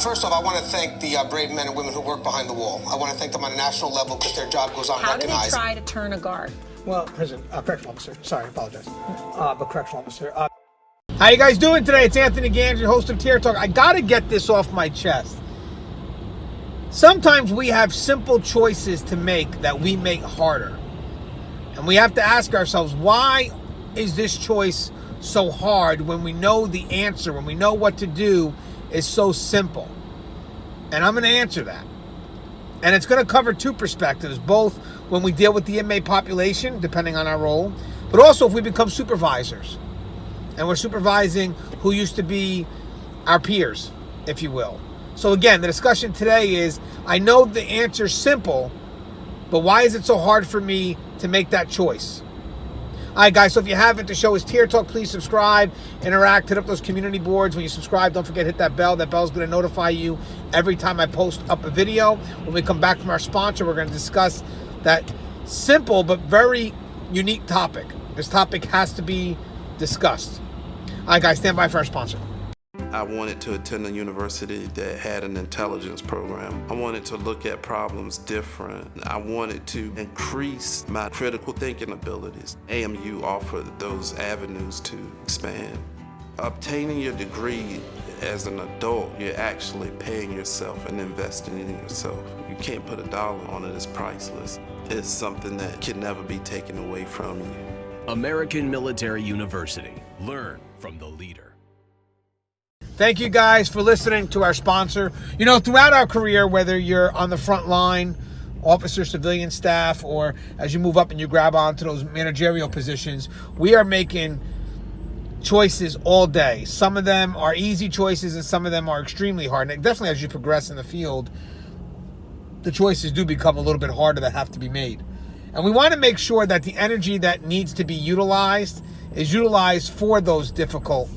First off, I want to thank the brave men and women who work behind the wall. I want to thank them on a national level because their job goes unrecognized. How do they try to turn a guard? Well, correctional officer. Sorry, I apologize. But correctional officer. How you guys doing today? It's Anthony Gangi, host of Tier Talk. I got to get this off my chest. Sometimes we have simple choices to make that we make harder. And we have to ask ourselves, why is this choice so hard when we know the answer, when we know what to do is so simple? And I'm going to answer that. And it's going to cover two perspectives, both when we deal with the inmate population, depending on our role, but also if we become supervisors. And we're supervising who used to be our peers, if you will. So again, the discussion today is, I know the answer's simple, but why is it so hard for me to make that choice? All right, guys, so if you haven't, the show is Tier Talk. Please subscribe, interact, hit up those community boards. When you subscribe, don't forget to hit that bell. That bell's going to notify you every time I post up a video. When we come back from our sponsor, we're going to discuss that simple but very unique topic. This topic has to be discussed. All right, guys, stand by for our sponsor. I wanted to attend a university that had an intelligence program. I wanted to look at problems different. I wanted to increase my critical thinking abilities. AMU offered those avenues to expand. Obtaining your degree as an adult, you're actually paying yourself and investing in yourself. You can't put a dollar on it, it's priceless. It's something that can never be taken away from you. American Military University. Learn from the leader. Thank you guys for listening to our sponsor. You know, throughout our career, whether you're on the front line, officer, civilian staff, or as you move up and you grab onto those managerial positions, we are making choices all day. Some of them are easy choices and some of them are extremely hard. And definitely as you progress in the field, the choices do become a little bit harder that have to be made. And we want to make sure that the energy that needs to be utilized is utilized for those difficult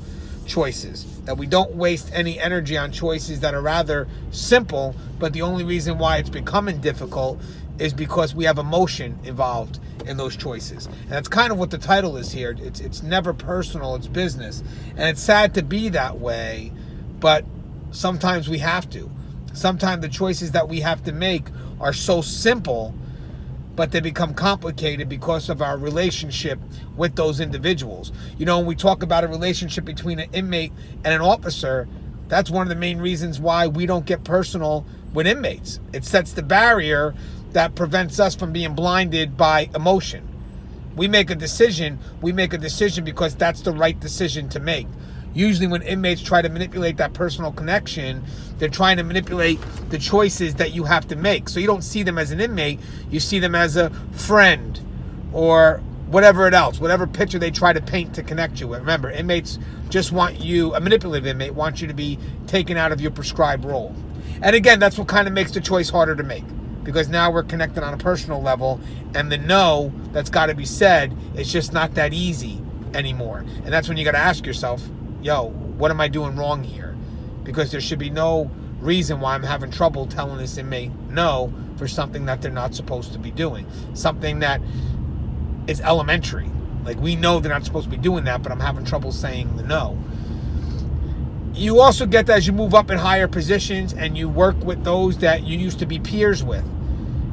choices, that we don't waste any energy on choices that are rather simple, but the only reason why it's becoming difficult is because we have emotion involved in those choices. And that's kind of what the title is here. It's never personal, it's business. And it's sad to be that way, but sometimes we have to. Sometimes the choices that we have to make are so simple, but they become complicated because of our relationship with those individuals. You know, when we talk about a relationship between an inmate and an officer, that's one of the main reasons why we don't get personal with inmates. It sets the barrier that prevents us from being blinded by emotion. We make a decision because that's the right decision to make. Usually when inmates try to manipulate that personal connection, they're trying to manipulate the choices that you have to make. So you don't see them as an inmate, you see them as a friend or whatever whatever picture they try to paint to connect you with. Remember, inmates just want you, a manipulative inmate wants you to be taken out of your prescribed role. And again, that's what kind of makes the choice harder to make, because now we're connected on a personal level, and the no that's got to be said is just not that easy anymore. And that's when you got to ask yourself, yo, what am I doing wrong here? Because there should be no reason why I'm having trouble telling this inmate no for something that they're not supposed to be doing. Something that is elementary. Like, we know they're not supposed to be doing that, but I'm having trouble saying the no. You also get that as you move up in higher positions and you work with those that you used to be peers with.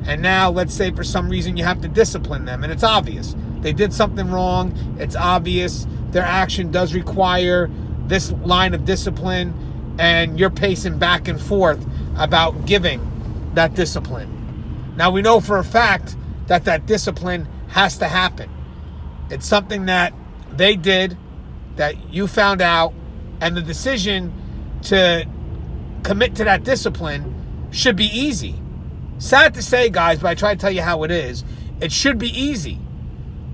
And now, let's say for some reason you have to discipline them, and it's obvious. They did something wrong. It's obvious. Their action does require this line of discipline, and you're pacing back and forth about giving that discipline. Now, we know for a fact that that discipline has to happen. It's something that they did, that you found out, and the decision to commit to that discipline should be easy. Sad to say, guys, but I try to tell you how it is. It should be easy.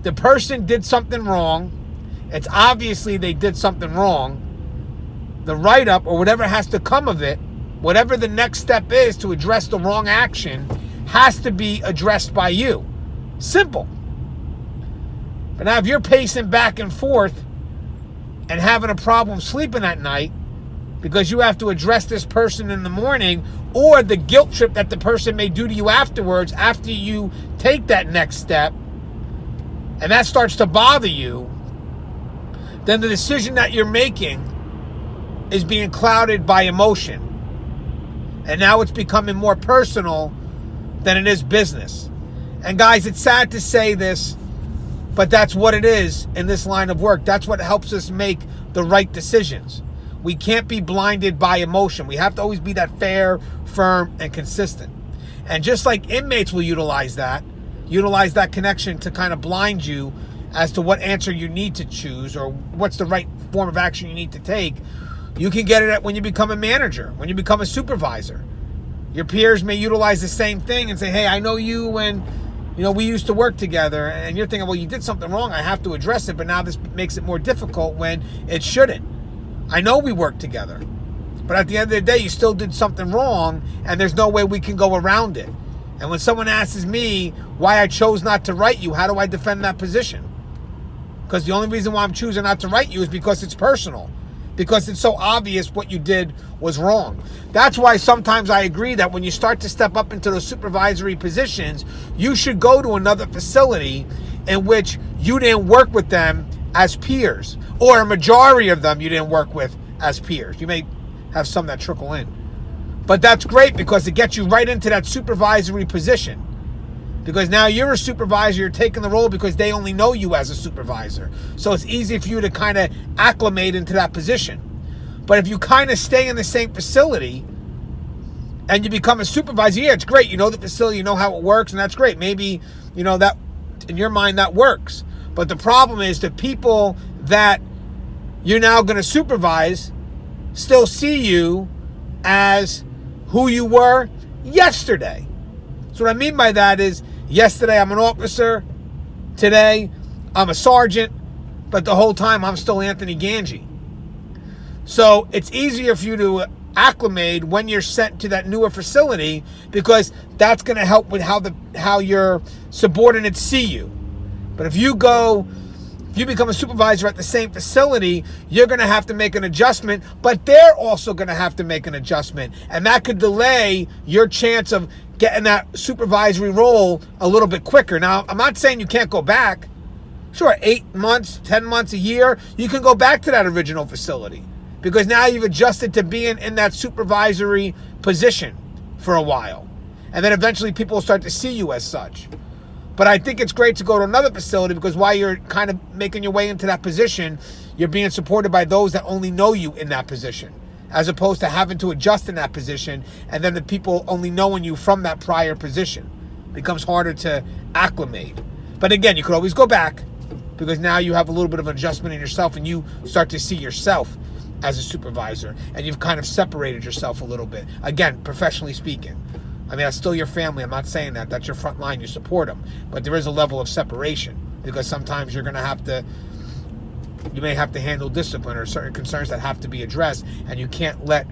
The person did something wrong. It's obviously they did something wrong. The write-up or whatever has to come of it, whatever the next step is to address the wrong action, has to be addressed by you. Simple. But now if you're pacing back and forth and having a problem sleeping at night because you have to address this person in the morning, or the guilt trip that the person may do to you afterwards after you take that next step, and that starts to bother you, then the decision that you're making is being clouded by emotion. And now it's becoming more personal than it is business. And guys, it's sad to say this, but that's what it is in this line of work. That's what helps us make the right decisions. We can't be blinded by emotion. We have to always be that fair, firm, and consistent. And just like inmates will utilize that connection to kind of blind you as to what answer you need to choose or what's the right form of action you need to take, you can get it when you become a manager, when you become a supervisor. Your peers may utilize the same thing and say, hey, I know you when we used to work together, and you're thinking, well, you did something wrong, I have to address it, but now this makes it more difficult when it shouldn't. I know we worked together, but at the end of the day, you still did something wrong, and there's no way we can go around it. And when someone asks me why I chose not to write you, how do I defend that position? Because the only reason why I'm choosing not to write you is because it's personal. Because it's so obvious what you did was wrong. That's why sometimes I agree that when you start to step up into those supervisory positions, you should go to another facility in which you didn't work with them as peers, or a majority of them you didn't work with as peers. You may have some that trickle in. But that's great because it gets you right into that supervisory position. Because now you're a supervisor, you're taking the role because they only know you as a supervisor. So it's easy for you to kind of acclimate into that position. But if you kind of stay in the same facility and you become a supervisor, yeah, it's great. You know the facility, you know how it works, and that's great. Maybe, that in your mind that works. But the problem is the people that you're now going to supervise still see you as who you were yesterday. So what I mean by that is, yesterday I'm an officer, today I'm a sergeant, but the whole time I'm still Anthony Gangi. So it's easier for you to acclimate when you're sent to that newer facility, because that's going to help with how your subordinates see you. But if you become a supervisor at the same facility, you're going to have to make an adjustment, but they're also going to have to make an adjustment. And that could delay your chance of getting that supervisory role a little bit quicker. Now, I'm not saying you can't go back. Sure, 8 months, 10 months, a year, you can go back to that original facility because now you've adjusted to being in that supervisory position for a while. And then eventually people will start to see you as such. But I think it's great to go to another facility because while you're kind of making your way into that position, you're being supported by those that only know you in that position, as opposed to having to adjust in that position and then the people only knowing you from that prior position. It becomes harder to acclimate. But again, you could always go back because now you have a little bit of adjustment in yourself and you start to see yourself as a supervisor and you've kind of separated yourself a little bit. Again, professionally speaking. I mean, that's still your family. I'm not saying that. That's your front line. You support them. But there is a level of separation because sometimes you may have to handle discipline or certain concerns that have to be addressed, and you can't let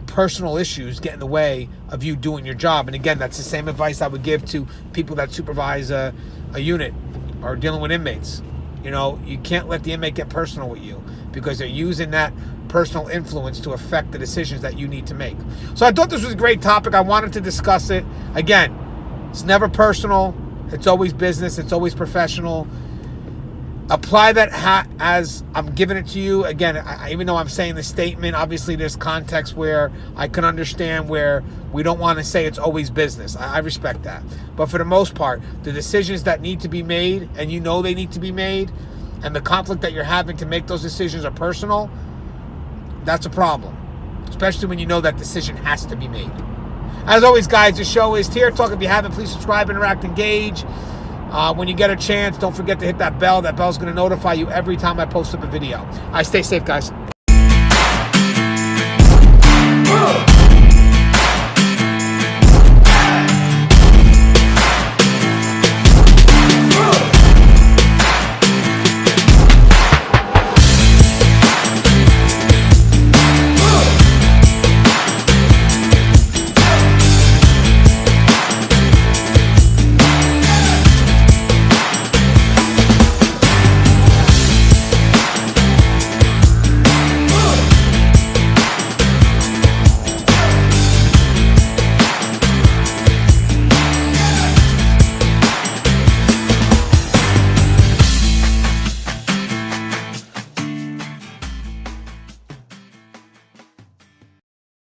personal issues get in the way of you doing your job. And again, that's the same advice I would give to people that supervise a unit or dealing with inmates. You can't let the inmate get personal with you because they're using that personal influence to affect the decisions that you need to make. So I thought this was a great topic. I wanted to discuss it. Again, it's never personal. It's always business. It's always professional. Apply that as I'm giving it to you. Again, even though I'm saying the statement, obviously there's context where I can understand where we don't want to say it's always business. I respect that. But for the most part, the decisions that need to be made, and they need to be made, and the conflict that you're having to make those decisions are personal, that's a problem. Especially when you know that decision has to be made. As always, guys, the show is Tier Talk. If you haven't, please subscribe, interact, engage. When you get a chance, don't forget to hit that bell. That bell's going to notify you every time I post up a video. Stay safe, guys.